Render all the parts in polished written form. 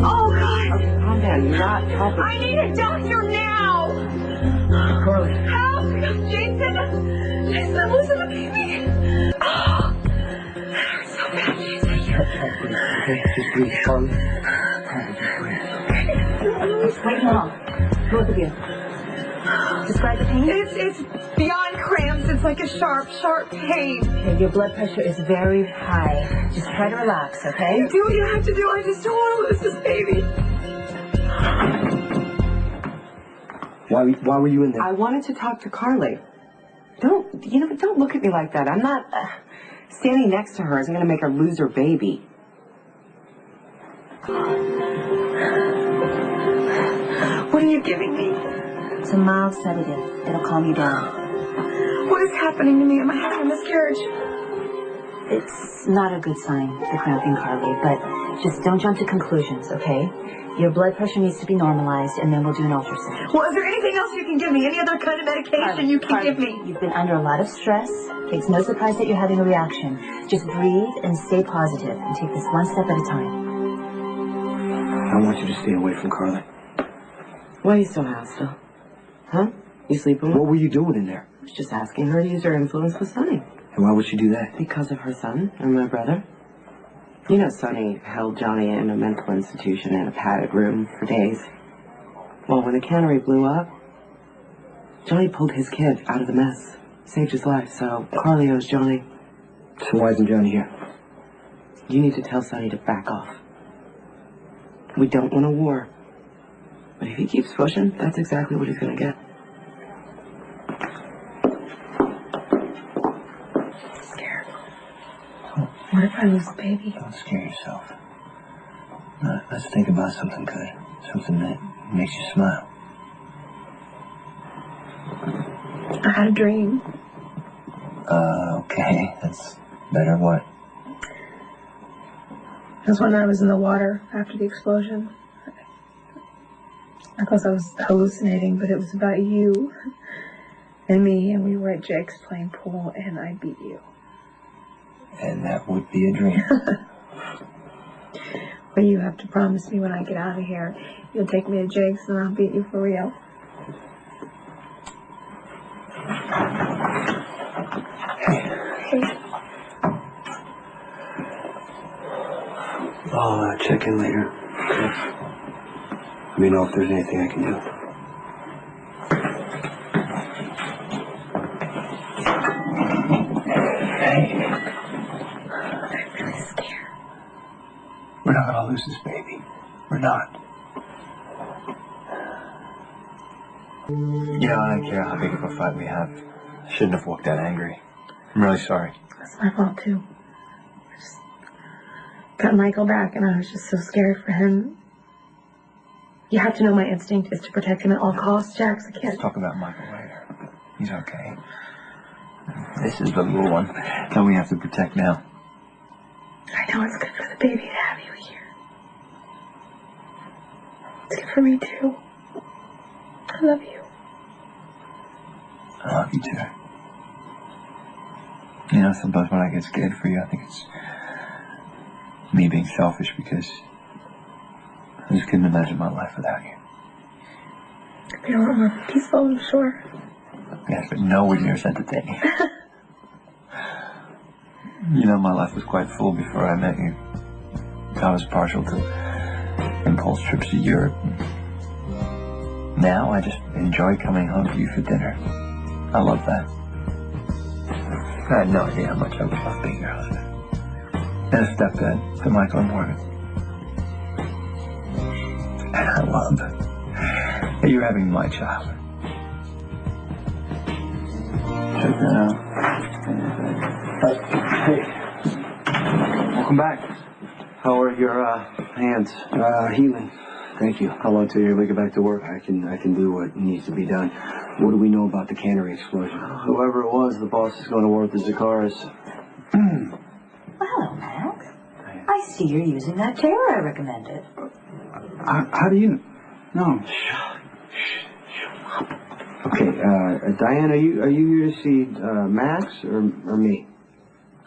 Oh, God. Okay, calm down. You're not helping. I need a doctor now. Carly. Help. Jason, I'm losing the baby. Oh, that hurts so bad, Jason. Okay, just breathe. Carly. Wait long. Both of you. Describe the pain? It's beyond cramps. It's like a sharp pain. Okay, your blood pressure is very high. Just try to relax, okay? Do what you have to do. I just don't want to lose this baby. Why were you in there? I wanted to talk to Carly. Don't look at me like that. I'm not standing next to her isn't going to make her lose her baby. What are you giving me? It's a mild sedative. It'll calm you down. What is happening to me? Am I having a miscarriage? It's not a good sign, the cramping, Carly, but just don't jump to conclusions, okay? Your blood pressure needs to be normalized, and then we'll do an ultrasound. Well, is there anything else you can give me? Any other kind of medication you can give me? You've been under a lot of stress. It's no surprise that you're having a reaction. Just breathe and stay positive and take this one step at a time. I want you to stay away from Carly. Why are you so hostile? Huh? You sleeping with? What were you doing in there? I was just asking her to use her influence with Sonny. And why would she do that? Because of her son and my brother. You know, Sonny held Johnny in a mental institution in a padded room for days. Well, when the cannery blew up, Johnny pulled his kid out of the mess. Saved his life, so Carly owes Johnny. So why isn't Johnny here? You need to tell Sonny to back off. We don't want a war. But if he keeps pushing, that's exactly what he's gonna get. I'm scared. What if I lose the baby? Don't scare yourself. Let's think about something good. Something that makes you smile. I had a dream. Okay. That's better. What? It was when I was in the water after the explosion. I thought I was hallucinating, but it was about you and me, and we were at Jake's playing pool, and I beat you. And that would be a dream. Well, you have to promise me when I get out of here, you'll take me to Jake's, and I'll beat you for real. Hey. I'll check in later. Let me know if there's anything I can do. Hey. I'm really scared. We're not gonna lose this baby. We're not. You know, I don't care how big of a fight we have. I shouldn't have walked that angry. I'm really sorry. That's my fault, too. I just got Michael back, and I was just so scared for him. You have to know my instinct is to protect him at all costs, Jax. I can't. Let's talk about Michael later. He's okay. This is the little one that we have to protect now. I know it's good for the baby to have you here. It's good for me, too. I love you. I love you too. You know, sometimes when I get scared for you, I think it's me being selfish because I just couldn't imagine my life without you. It'd be a lot more peaceful, I'm sure. Yes, but nowhere near as entertaining. You know, my life was quite full before I met you. I was partial to impulse trips to Europe. Now I just enjoy coming home to you for dinner. I love that. I had no idea how much I would love being your husband. And a stepdad to Michael and Morgan. And I love that you're having my child. Check that out. Hey. Welcome back. How are your hands? Healing. Thank you. How long till you're able to get back to work? I can do what needs to be done. What do we know about the cannery explosion? Whoever it was, the boss is going to work the Zakaras. Well, hello, Max. I see you're using that chair I recommended. How do you... No. Shut up. Okay, Diane, are you here to see Max or me?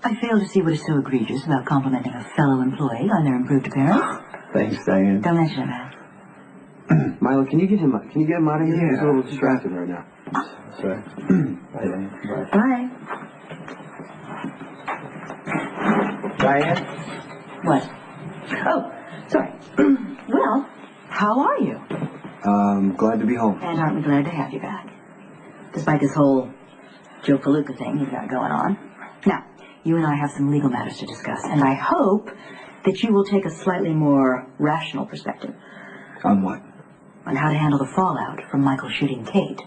I fail to see what is so egregious about complimenting a fellow employee on their improved appearance. Thanks, Diane. Don't mention it, man. Milo, can you get him out of here? Yeah. He's a little distracted right now. That's right. Bye, Diane. Bye. Bye. Diane? What? Oh, sorry. Well, how are you? Glad to be home. And aren't we glad to have you back? Despite this whole Joe Palooka thing you've got going on. Now, you and I have some legal matters to discuss, and I hope that you will take a slightly more rational perspective On what? on how to handle the fallout from Michael shooting Kate.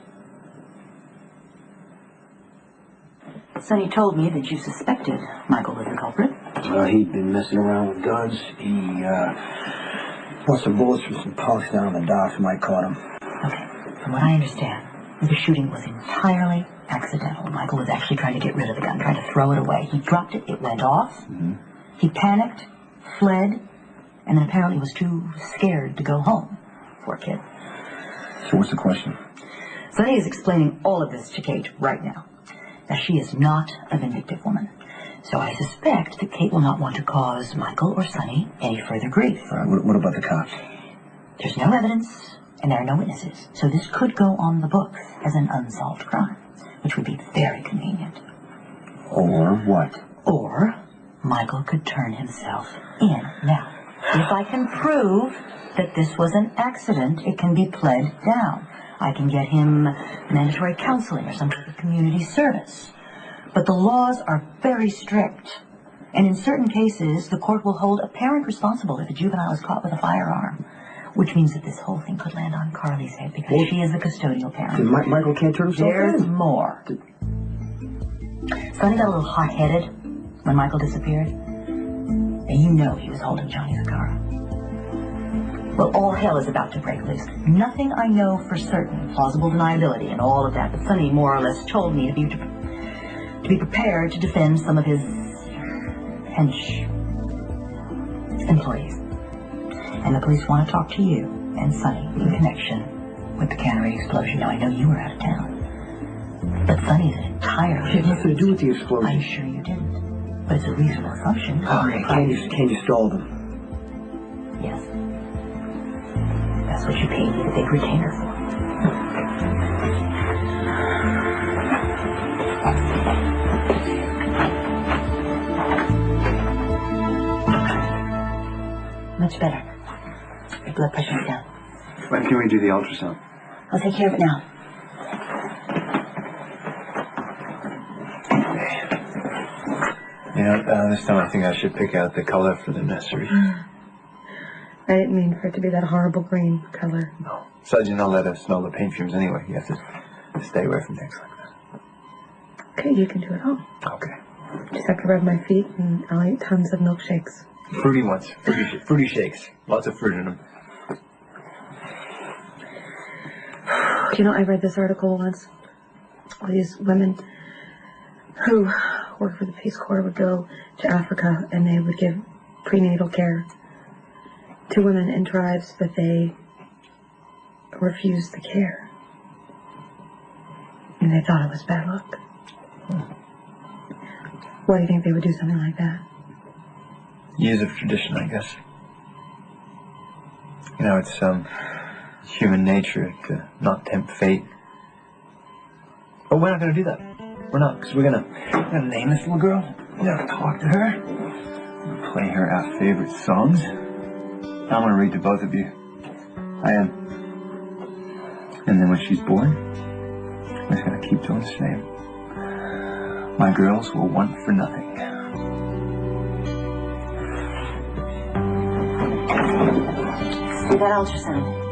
Sonny told me that you suspected Michael was the culprit. He'd been messing around with guns. He, bought some bullets from some punks down on the docks. Mike caught him. Okay, from what I understand, the shooting was entirely accidental. Michael was actually trying to get rid of the gun, trying to throw it away. He dropped it, it went off. Mm-hmm. He panicked, fled, and then apparently was too scared to go home. Poor kid. So what's the question? Sonny is explaining all of this to Kate right now. Now, she is not a vindictive woman. So I suspect that Kate will not want to cause Michael or Sonny any further grief. What about the cops? There's no evidence, and there are no witnesses. So this could go on the books as an unsolved crime, which would be very convenient. Or what? Or Michael could turn himself in. Now, if I can prove that this was an accident, it can be pled down. I can get him mandatory counseling or some type of community service. But the laws are very strict. And in certain cases, the court will hold a parent responsible if a juvenile is caught with a firearm. Which means that this whole thing could land on Carly's head because she is the custodial parent. Michael can't turn himself There's in. more. Sonny got a little hot-headed when Michael disappeared. And you know he was holding Johnny's car. Well, all hell is about to break loose. Nothing I know for certain, plausible deniability and all of that, but Sonny more or less told me to be prepared to defend some of his hench employees. And the police want to talk to you and Sonny in connection with the cannery explosion. Now, I know you were out of town, but Sonny's an entirely... It had nothing to do with the explosion. I'm sure you didn't, but it's a reasonable assumption. Can you stall them? Yes. That's what you paid me the big retainer for. Much better. Your blood pressure is down. When can we do the ultrasound? I'll take care of it now. You know, this time I think I should pick out the color for the nursery. I didn't mean for it to be that horrible green color. No. Besides, you're not allowed to smell the paint fumes anyway. You have to stay away from things like that. Okay, you can do it all. Okay. Just have to rub my feet and I'll eat tons of milkshakes. Fruity ones. Fruity shakes. Lots of fruit in them. You know, I read this article once. All these women who work for the Peace Corps would go to Africa and they would give prenatal care to women in tribes, but they refused the care. And they thought it was bad luck. Why do you think they would do something like that? Years of tradition, I guess. You know, it's human nature to not tempt fate. But we're not going to do that. We're not, because we're gonna name this little girl. We're gonna talk to her. We're gonna play her our favorite songs. I'm gonna read to both of you. I am. And then when she's born, I'm just gonna keep doing the same. My girls will want for nothing. See that ultrasound?